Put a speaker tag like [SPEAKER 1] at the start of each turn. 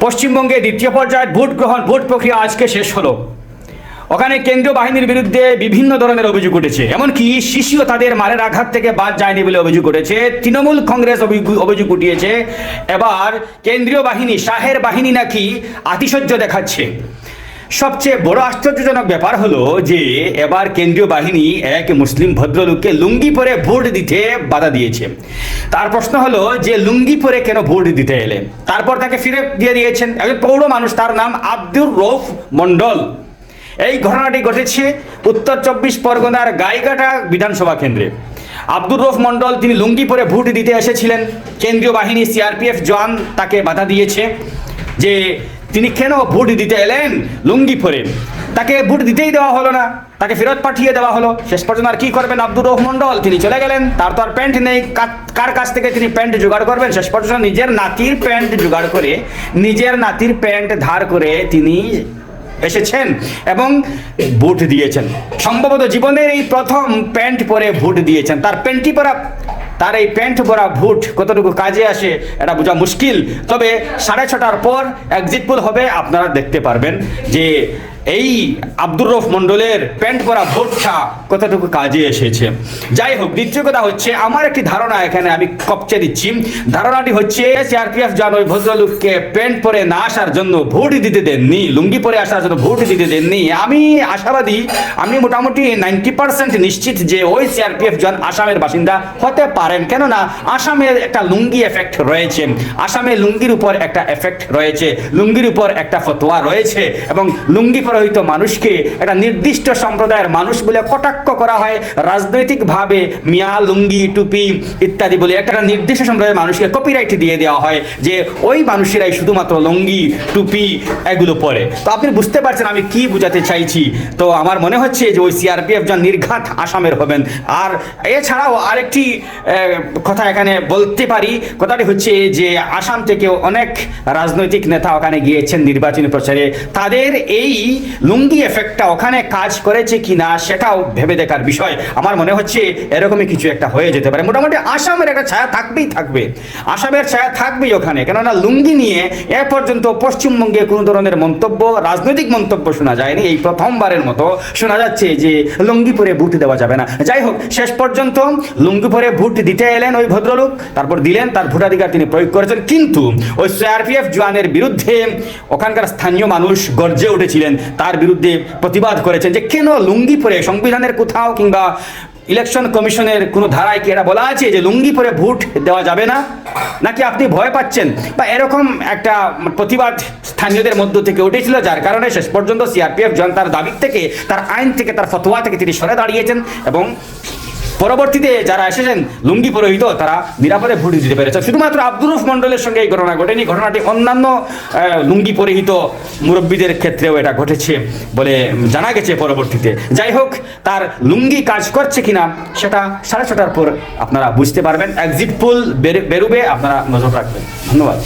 [SPEAKER 1] পশ্চিমবঙ্গে দ্বিতীয় পর্যায়ের ভোট প্রক্রিয়া আজকে শেষ হলো। ওখানে কেন্দ্রীয় বাহিনীর বিরুদ্ধে বিভিন্ন ধরনের অভিযোগ উঠেছে, এমনকি শিশুও তাদের মারের আঘাত থেকে বাদ যায়নি বলে অভিযোগ উঠেছে। তৃণমূল কংগ্রেস অভিযোগ উঠিয়েছে এবার কেন্দ্রীয় বাহিনী, শাহের বাহিনী নাকি আতিশয্য দেখাচ্ছে। সবচেয়ে বড় আশ্চর্যজনক ব্যাপার হলো যে এবার কেন্দ্রীয় বাহিনী এক মুসলিম ভদ্রলোককে লুঙ্গি পরে ভোট দিতে বাধা দিয়েছে। তার প্রশ্ন হলো যে লুঙ্গি পরে কেন ভোট দিতে এলেন? তারপর তাকে ফিরে দিয়ে দিয়েছেন। একজন প্রৌঢ় মানুষ, তার নাম আব্দুর রৌফ মন্ডল। এই ঘটনাটি ঘটেছে উত্তর 24 পরগনার গাইঘাটা বিধানসভা কেন্দ্রে। আব্দুর রৌফ মন্ডল তিনি লুঙ্গি পরে ভোট দিতে এসেছিলেন। কেন্দ্রীয় বাহিনী সিআরপিএফ জওয়ান তাকে বাধা দিয়েছে যে তিনি কেন ভোট দিতে এলেন লুঙ্গি পরে। তাকে ভোট দিতেই দেওয়া হলো না, তাকে ফেরত পাঠিয়ে দেওয়া হলো। শেষ পর্যন্ত আর কি করবেন আব্দুর রৌফ মন্ডল? তিনি চলে গেলেন। তার তো আর প্যান্ট নেই, কার কাছ থেকে তিনি প্যান্ট জোগাড় করবেন? শেষ পর্যন্ত নিজের নাতির প্যান্ট জোগাড় করে, নিজের নাতির প্যান্ট ধার করে তিনি এসেছেন এবং ভোট দিয়েছেন। সম্ভবত জীবনের এই প্রথম প্যান্ট পরে ভোট দিয়েছেন। তার এই প্যান্ট পরা ভোট কতটুকু কাজে আসে এটা বোঝা মুশকিল। তবে 6:30টার পর এক্সিট পোল হবে, আপনারা দেখতে পারবেন যে এই আব্দুর রৌফ মন্ডলের প্যান্ট পরা ভোটটা কতটুকু কাজে এসেছে। যাই হোক, দ্বিতীয় কথা হচ্ছে আমার একটি ধারণা এখানে আমি কপচে দিচ্ছি। ধারণাটি হচ্ছে সিআরপিএফ জান ওই ভদ্রলোককে প্যান্ট পরে না আসার জন্য ভোট দিতে দেননি, লুঙ্গি পরে আসার জন্য ভোট দিতে দেননি। আমি আশাবাদী, আমি মোটামুটি 90% নিশ্চিত যে ওই সিআরপিএফ জান আসামের বাসিন্দা হতে পারেন। কেননা আসামের একটা লুঙ্গি এফেক্ট রয়েছে, আসামে লুঙ্গির উপর একটা এফেক্ট রয়েছে, লুঙ্গির উপর একটা ফতোয়া রয়েছে এবং লুঙ্গি হয়তো মানুষকে একটা নির্দিষ্ট সম্প্রদায়ের মানুষ বলে কটাক্ষ করা হয় রাজনৈতিকভাবে। মিয়া, লুঙ্গি, টুপি ইত্যাদি বলে একটা নির্দিষ্ট সম্প্রদায়ের মানুষকে কপিরাইট দিয়ে দেওয়া হয় যে ওই মানুষেরাই শুধুমাত্র লুঙ্গি, টুপি এগুলো পরে। তো আপনি বুঝতে পারছেন আমি কি বোঝাতে চাইছি। তো আমার মনে হচ্ছে যে ওই সিআরপিএফ জন নির্ঘাত আসামের হবেন। আর এছাড়াও আরেকটি কথা এখানে বলতে পারি, কথাটি হচ্ছে যে আসাম থেকেও অনেক রাজনৈতিক নেতা ওখানে গিয়েছেন নির্বাচনী প্রচারে। তাদের এই লুঙ্গি এফেক্টটা ওখানে কাজ করেছে কিনা সেটাও ভেবে দেখার বিষয়। আমার মনে হচ্ছে এরকমই কিছু একটা হয়ে যেতে পারে। মোটামুটি আসামের একটা ছায়া থাকবে, আসামের ছায়া থাকবেই ওখানে। কেননা লুঙ্গি নিয়ে এ পর্যন্ত পশ্চিমবঙ্গে কোনো ধরনের মন্তব্য, রাজনৈতিক মন্তব্য শোনা যায়নি। এই প্রথমবারের মতো শোনা যাচ্ছে যে লুঙ্গি পরে ভোট দেওয়া যাবে না। যাই হোক, শেষ পর্যন্ত লুঙ্গি পরে ভোট দিতে এলেন ওই ভদ্রলোক, তারপর দিলেন, তার ভোটাধিকার তিনি প্রয়োগ করেছেন। কিন্তু ওই সিআরপিএফ জওয়ানের বিরুদ্ধে ওখানকার স্থানীয় মানুষ গর্জে উঠেছিলেন, তার বিরুদ্ধে প্রতিবাদ করেছেন যে কেন লুঙ্গি পরে, সংবিধানের কোথাও কিংবা ইলেকশন কমিশনের কোনো ধারায় কি এটা বলা আছে যে লুঙ্গি পরে ভোট দেওয়া যাবে না? নাকি আপনি ভয় পাচ্ছেন? বা এরকম একটা প্রতিবাদ স্থানীয়দের মধ্য থেকে উঠেছিল, যার কারণে শেষ পর্যন্ত সিআরপিএফ জনতার দাবি থেকে, তার আইন থেকে, তার ফতোয়া থেকে তিনি সরে দাঁড়িয়েছেন এবং পরবর্তীতে যারা এসেছেন লুঙ্গি পরিহিত তারা নিরাপদে ভোট দিতে পেরেছে। শুধুমাত্র আব্দুর রৌফ মন্ডলের সঙ্গে এই ঘটনা ঘটেনি, ঘটনাটি অন্যান্য লুঙ্গি পরিহিত মুরব্বীদের ক্ষেত্রেও এটা ঘটেছে বলে জানা গেছে পরবর্তীতে। যাই হোক, তার লুঙ্গি কাজ করছে কিনা সেটা 6:30টার পর আপনারা বুঝতে পারবেন। এক্সিট পোল বেরোবে, আপনারা নজর রাখবেন। ধন্যবাদ।